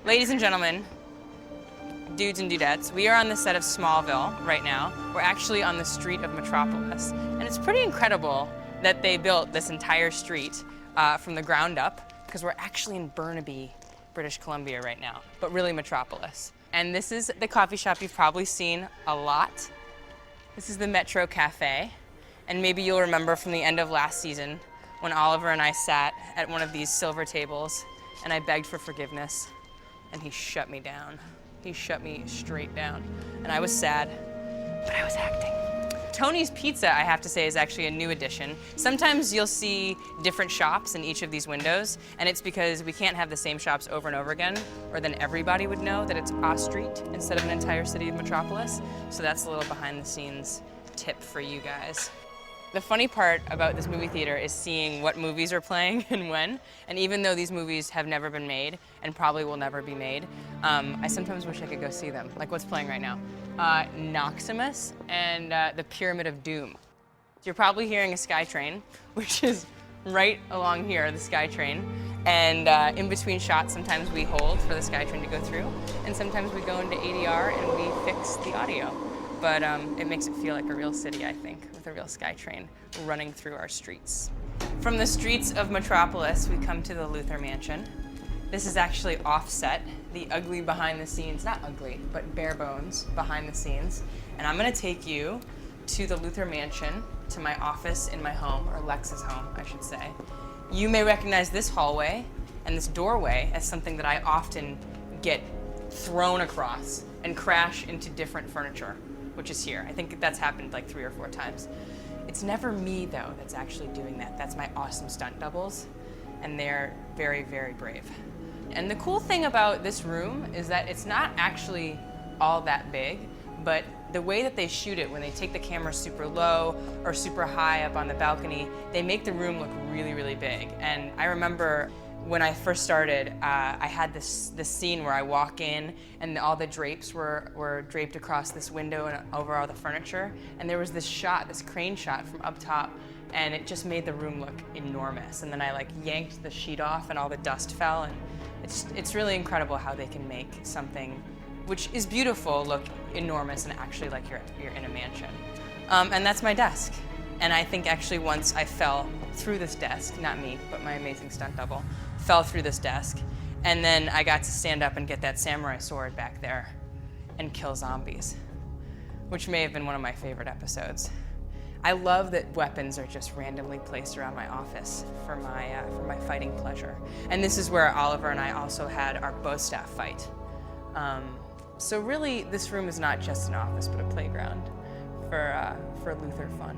Ladies and gentlemen, dudes and dudettes, we are on the set of Smallville right now. We're actually on the street of Metropolis. And it's pretty incredible that they built this entire street from the ground up, because we're actually in Burnaby, British Columbia right now, but really Metropolis. And this is the coffee shop you've probably seen a lot. This is the Metro Cafe. And maybe you'll remember from the end of last season when Oliver and I sat at one of these silver tables and I begged for forgiveness. And he shut me down. He shut me straight down. And I was sad, but I was acting. Tony's Pizza, I have to say, is actually a new addition. Sometimes you'll see different shops in each of these windows, and it's because we can't have the same shops over and over again, or then everybody would know that it's a street instead of an entire city of Metropolis. So that's a little behind the scenes tip for you guys. The funny part about this movie theater is seeing what movies are playing and when. And even though these movies have never been made and probably will never be made, I sometimes wish I could go see them. Like what's playing right now? Noximus and The Pyramid of Doom. So you're probably hearing a SkyTrain, which is right along here, the SkyTrain. And in between shots, sometimes we hold for the SkyTrain to go through, and sometimes we go into ADR and we fix the audio. But it makes it feel like a real city, I think, with a real SkyTrain running through our streets. From the streets of Metropolis, we come to the Luther Mansion. This is actually offset, the ugly behind the scenes, not ugly, but bare bones behind the scenes. And I'm gonna take you to the Luther Mansion, to my office in my home, or Lex's home, I should say. You may recognize this hallway and this doorway as something that I often get thrown across and crash into different furniture, which is here. I think that's happened like 3 or 4 times. It's never me, though, that's actually doing that. That's my awesome stunt doubles, and they're very, very brave. And the cool thing about this room is that it's not actually all that big, but the way that they shoot it, when they take the camera super low or super high up on the balcony, they make the room look really, really big. And I remember when I first started, I had this scene where I walk in and all the drapes were draped across this window and over all the furniture. And there was this shot, this crane shot from up top, and it just made the room look enormous. And then I like yanked the sheet off and all the dust fell. And it's really incredible how they can make something which is beautiful look enormous and actually like you're in a mansion. And that's my desk. And I think actually once I fell through this desk, not me, but my amazing stunt double, fell through this desk. And then I got to stand up and get that samurai sword back there and kill zombies, which may have been one of my favorite episodes. I love that weapons are just randomly placed around my office for my fighting pleasure. And this is where Oliver and I also had our bow staff fight. So really, this room is not just an office, but a playground for Luther fun.